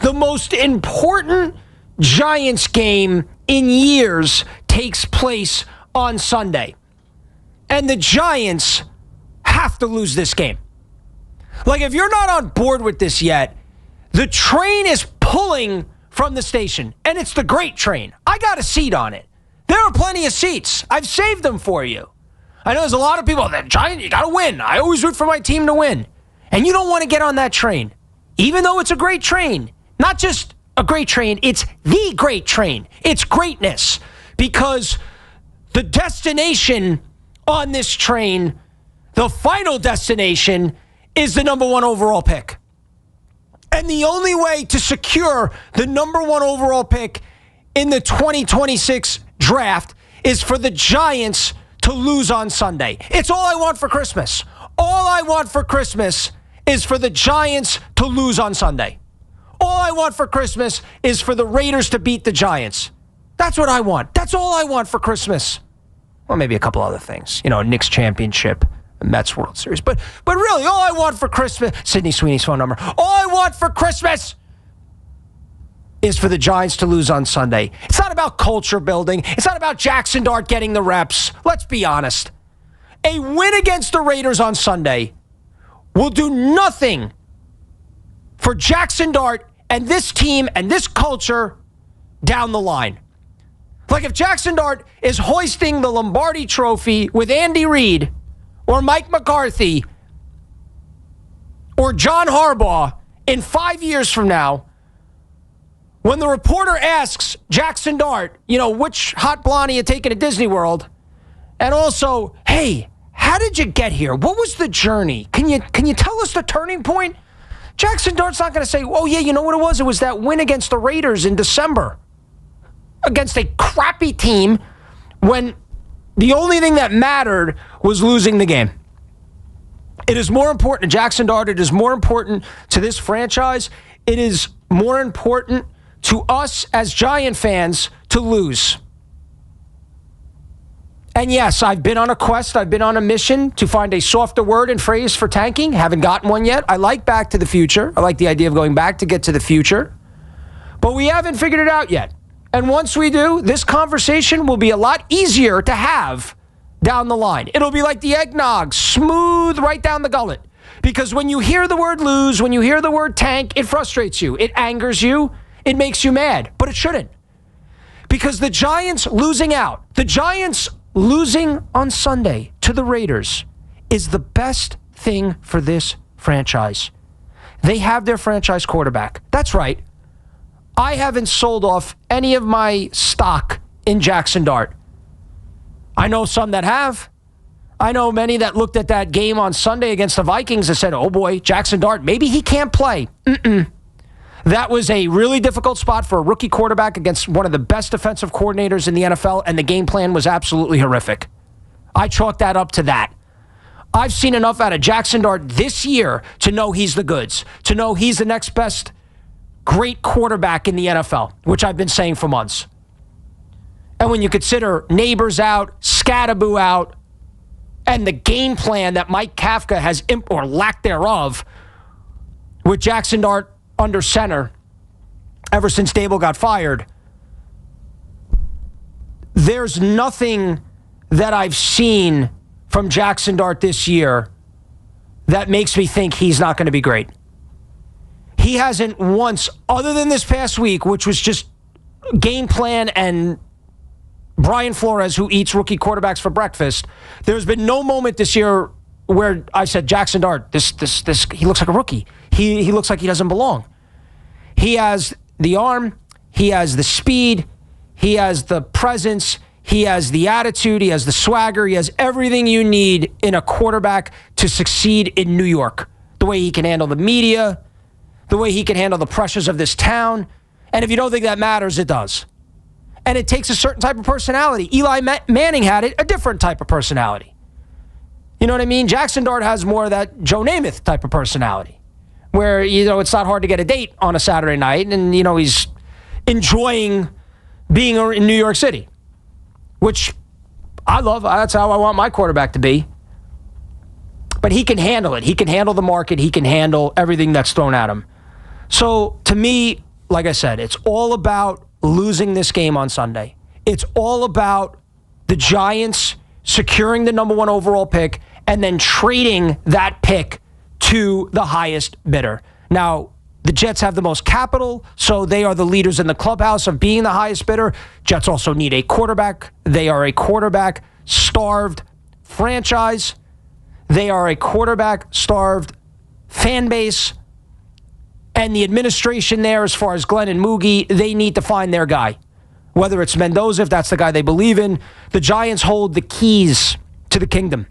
The most important Giants game in years takes place on Sunday. And the Giants have to lose this game. Like, if you're not on board with this yet, the train is pulling from the station, and it's the great train. I got a seat on it. There are plenty of seats. I've saved them for you. I know there's a lot of people, that Giant, you got to win. I always root for my team to win. And you don't want to get on that train, even though it's a great train. Not just a great train, it's the great train. It's greatness, because the destination on this train, the final destination, is the number one overall pick. And the only way to secure the number one overall pick in the 2026 draft is for the Giants to lose on Sunday. It's all I want for Christmas. All I want for Christmas is for the Giants to lose on Sunday. All I want for Christmas is for the Raiders to beat the Giants. That's what I want. That's all I want for Christmas. Well, maybe a couple other things. You know, Knicks championship, Mets World Series. But really, all I want for Christmas, Sydney Sweeney's phone number, all I want for Christmas is for the Giants to lose on Sunday. It's not about culture building. It's not about Jaxson Dart getting the reps. Let's be honest. A win against the Raiders on Sunday will do nothing for Jaxson Dart and this team and this culture down the line. Like, if Jaxson Dart is hoisting the Lombardi Trophy with Andy Reid or Mike McCarthy or John Harbaugh in 5 years from now, when the reporter asks Jaxson Dart, you know, which hot blonde are you taking to Disney World? And also, hey, how did you get here? What was the journey? Can you tell us the turning point? Jaxson Dart's not going to say, oh, yeah, you know what it was? It was that win against the Raiders in December against a crappy team when the only thing that mattered was losing the game. It is more important to Jaxson Dart. It is more important to this franchise. It is more important to us as Giant fans to lose. And yes, I've been on a quest. I've been on a mission to find a softer word and phrase for tanking. Haven't gotten one yet. I like Back to the Future. I like the idea of going back to get to the future. But we haven't figured it out yet. And once we do, this conversation will be a lot easier to have down the line. It'll be like the eggnog, smooth right down the gullet. Because when you hear the word lose, when you hear the word tank, it frustrates you. It angers you. It makes you mad. But it shouldn't. Because the Giants losing out, the Giants losing on Sunday to the Raiders is the best thing for this franchise. They have their franchise quarterback. That's right. I haven't sold off any of my stock in Jaxson Dart. I know some that have. I know many that looked at that game on Sunday against the Vikings and said, oh boy, Jaxson Dart, maybe he can't play. That was a really difficult spot for a rookie quarterback against one of the best defensive coordinators in the NFL, and the game plan was absolutely horrific. I chalk that up to that. I've seen enough out of Jaxson Dart this year to know he's the goods, to know he's the next best great quarterback in the NFL, which I've been saying for months. And when you consider Neighbors out, Scatterboo out, and the game plan that Mike Kafka has, or lack thereof, with Jaxson Dart under center ever since Dable got fired, there's nothing that I've seen from Jaxson Dart this year that makes me think he's not going to be great. He hasn't once, other than this past week, which was just game plan and Brian Flores, who eats rookie quarterbacks for breakfast, there's been no moment this year where I said, Jaxson Dart, this, he looks like a rookie. He looks like he doesn't belong. He has the arm, he has the speed, he has the presence, he has the attitude, he has the swagger, he has everything you need in a quarterback to succeed in New York. The way he can handle the media, the way he can handle the pressures of this town. And if you don't think that matters, it does. And it takes a certain type of personality. Eli Manning had it, a different type of personality. You know what I mean? Jaxson Dart has more of that Joe Namath type of personality, where, you know, it's not hard to get a date on a Saturday night, and, you know, he's enjoying being in New York City, which I love. That's how I want my quarterback to be. But he can handle it. He can handle the market. He can handle everything that's thrown at him. So, to me, like I said, it's all about losing this game on Sunday. It's all about the Giants securing the number 1 overall pick and then trading that pick to the highest bidder. Now, the Jets have the most capital, so they are the leaders in the clubhouse of being the highest bidder. Jets also need a quarterback. They are a quarterback-starved franchise. They are a quarterback-starved fan base. And the administration there, as far as Glenn and Moogie, they need to find their guy. Whether it's Mendoza, if that's the guy they believe in, the Giants hold the keys to the kingdom.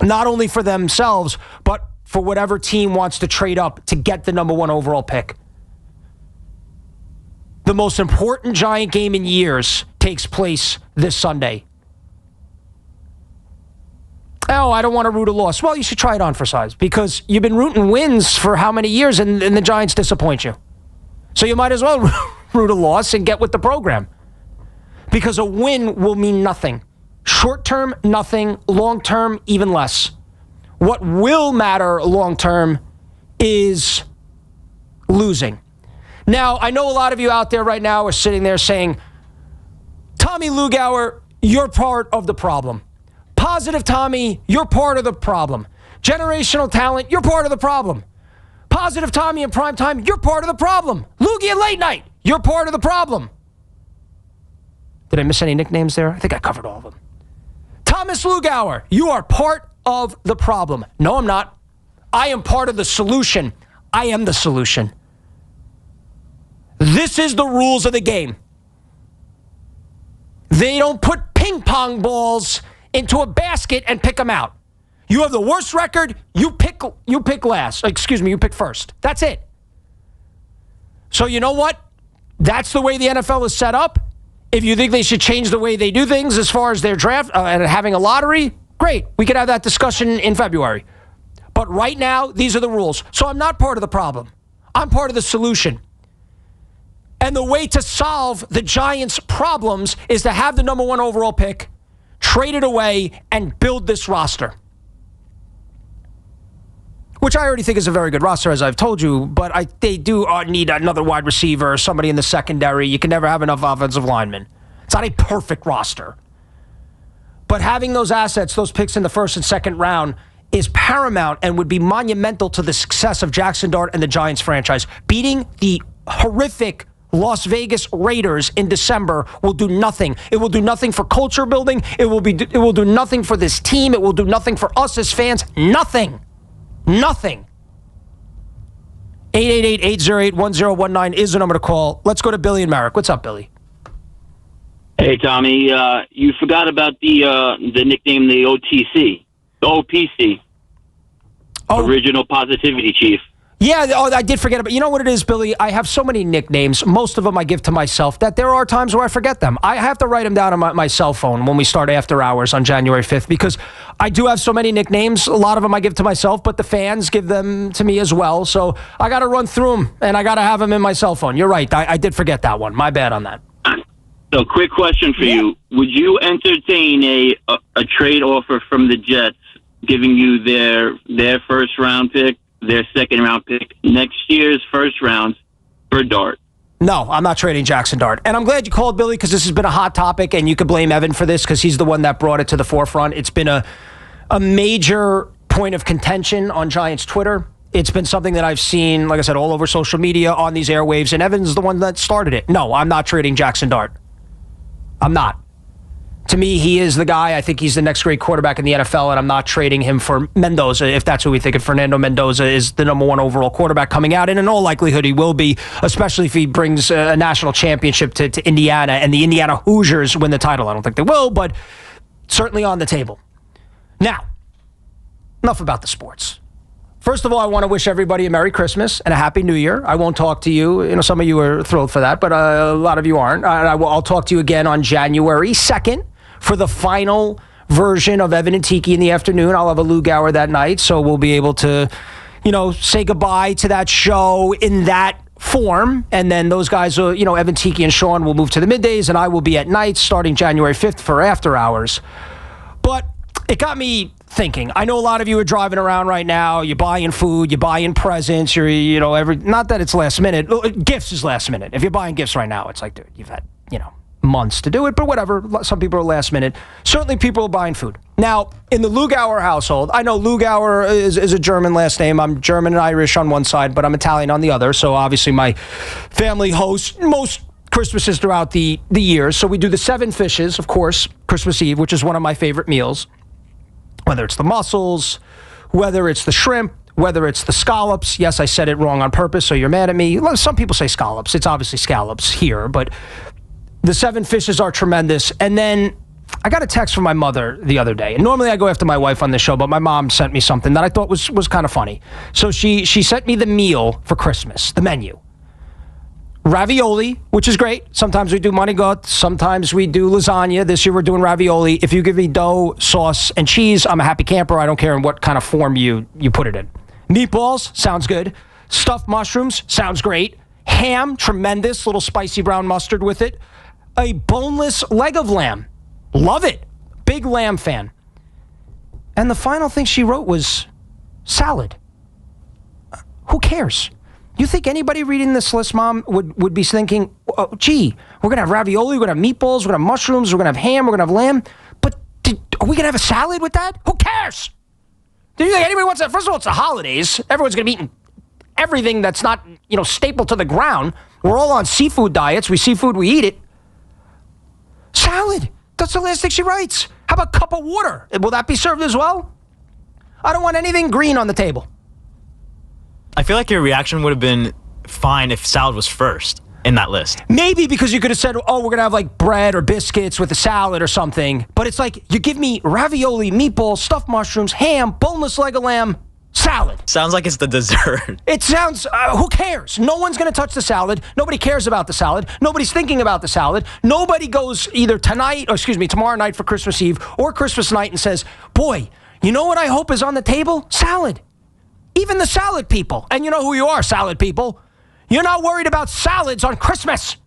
Not only for themselves, but for whatever team wants to trade up to get the number 1 overall pick. The most important Giant game in years takes place this Sunday. Oh, I don't want to root a loss. Well, you should try it on for size because you've been rooting wins for how many years and the Giants disappoint you. So you might as well root a loss and get with the program because a win will mean nothing. Short term, nothing. Long term, even less. What will matter long term is losing. Now, I know a lot of you out there right now are sitting there saying, Tommy Lugauer, you're part of the problem. Positive Tommy, you're part of the problem. Generational talent, you're part of the problem. Positive Tommy in prime time, you're part of the problem. Loogie in late night, you're part of the problem. Did I miss any nicknames there? I think I covered all of them. Thomas Lugauer, you are part of the problem. No, I'm not. I am part of the solution. I am the solution. This is the rules of the game. They don't put ping pong balls into a basket and pick them out. You have the worst record, you pick last. Excuse me, you pick first. That's it. So you know what? That's the way the NFL is set up. If you think they should change the way they do things as far as their draft and having a lottery, great. We could have that discussion in February. But right now, these are the rules. So I'm not part of the problem. I'm part of the solution. And the way to solve the Giants' problems is to have the number 1 overall pick, trade it away, and build this roster. Which I already think is a very good roster, as I've told you, but they do need another wide receiver, somebody in the secondary. You can never have enough offensive linemen. It's not a perfect roster. But having those assets, those picks in the first and second round, is paramount and would be monumental to the success of Jaxson Dart and the Giants franchise. Beating the horrific Las Vegas Raiders in December will do nothing. It will do nothing for culture building. It will do nothing for this team. It will do nothing for us as fans. Nothing. Nothing. 888-808-1019 is the number to call. Let's go to Billy and Merrick. What's up, Billy? Hey, Tommy. You forgot about the nickname, the OTC, the OPC, Original Positivity Chief. Yeah, I did forget about it. You know what it is, Billy? I have so many nicknames. Most of them I give to myself that there are times where I forget them. I have to write them down on my cell phone when we start after hours on January 5th because I do have so many nicknames. A lot of them I give to myself, but the fans give them to me as well. So I got to run through them, and I got to have them in my cell phone. You're right. I did forget that one. My bad on that. So quick question for you. Would you entertain a trade offer from the Jets giving you their first round pick, their second round pick, next year's first round for Dart? No, I'm not trading Jaxson Dart. And I'm glad you called, Billy, because this has been a hot topic, and you could blame Evan for this because he's the one that brought it to the forefront. It's been a major point of contention on Giants Twitter. It's been something that I've seen, like I said, all over social media, on these airwaves, and Evan's the one that started it. No, I'm not trading Jaxson Dart. I'm not. To me, he is the guy. I think he's the next great quarterback in the NFL, and I'm not trading him for Mendoza, if that's who we think of. Fernando Mendoza is the number 1 overall quarterback coming out, and in all likelihood he will be, especially if he brings a national championship to Indiana, and the Indiana Hoosiers win the title. I don't think they will, but certainly on the table. Now, enough about the sports. First of all, I want to wish everybody a Merry Christmas and a Happy New Year. I won't talk to you. You know, some of you are thrilled for that, but a lot of you aren't. I'll talk to you again on January 2nd for the final version of Evan and Tiki in the afternoon. I'll have a Lugauer that night, so we'll be able to, say goodbye to that show in that form. And then those guys, Evan, Tiki, and Sean will move to the middays, and I will be at night starting January 5th for after hours. But it got me thinking. I know a lot of you are driving around right now. You're buying food. You're buying presents. Not that it's last minute. Gifts is last minute. If you're buying gifts right now, it's like, dude, you've had, months to do it, but whatever. Some people are last minute. Certainly people are buying food. Now, in the Lugauer household, I know Lugauer is a German last name. I'm German and Irish on one side, but I'm Italian on the other. So obviously my family hosts most Christmases throughout the year. So we do the 7 fishes, of course, Christmas Eve, which is one of my favorite meals. Whether it's the mussels, whether it's the shrimp, whether it's the scallops. Yes, I said it wrong on purpose, so you're mad at me. Some people say scallops. It's obviously scallops here, but the 7 fishes are tremendous. And then I got a text from my mother the other day. And normally I go after my wife on the show, but my mom sent me something that I thought was kind of funny. So she sent me the meal for Christmas, the menu. Ravioli, which is great. Sometimes we do manigot. Sometimes we do lasagna. This year we're doing ravioli. If you give me dough, sauce, and cheese, I'm a happy camper. I don't care in what kind of form you put it in. Meatballs, sounds good. Stuffed mushrooms, sounds great. Ham, tremendous. Little spicy brown mustard with it. A boneless leg of lamb. Love it. Big lamb fan. And the final thing she wrote was salad. Who cares? You think anybody reading this list, Mom, would be thinking, oh, gee, we're going to have ravioli, we're going to have meatballs, we're going to have mushrooms, we're going to have ham, we're going to have lamb. But are we going to have a salad with that? Who cares? Do you think anybody wants that? First of all, it's the holidays. Everyone's going to be eating everything that's not, staple to the ground. We're all on seafood diets. We see food, we eat it. Salad. That's the last thing she writes. How about a cup of water? Will that be served as well? I don't want anything green on the table. I feel like your reaction would have been fine if salad was first in that list. Maybe because you could have said, oh, we're going to have like bread or biscuits with a salad or something. But it's like, you give me ravioli, meatballs, stuffed mushrooms, ham, boneless leg of lamb, salad. Sounds like it's the dessert. It sounds, who cares? No one's going to touch the salad. Nobody cares about the salad. Nobody's thinking about the salad. Nobody goes either tomorrow night for Christmas Eve or Christmas night and says, boy, you know what I hope is on the table? Salad. Even the salad people. And you know who you are, salad people. You're not worried about salads on Christmas.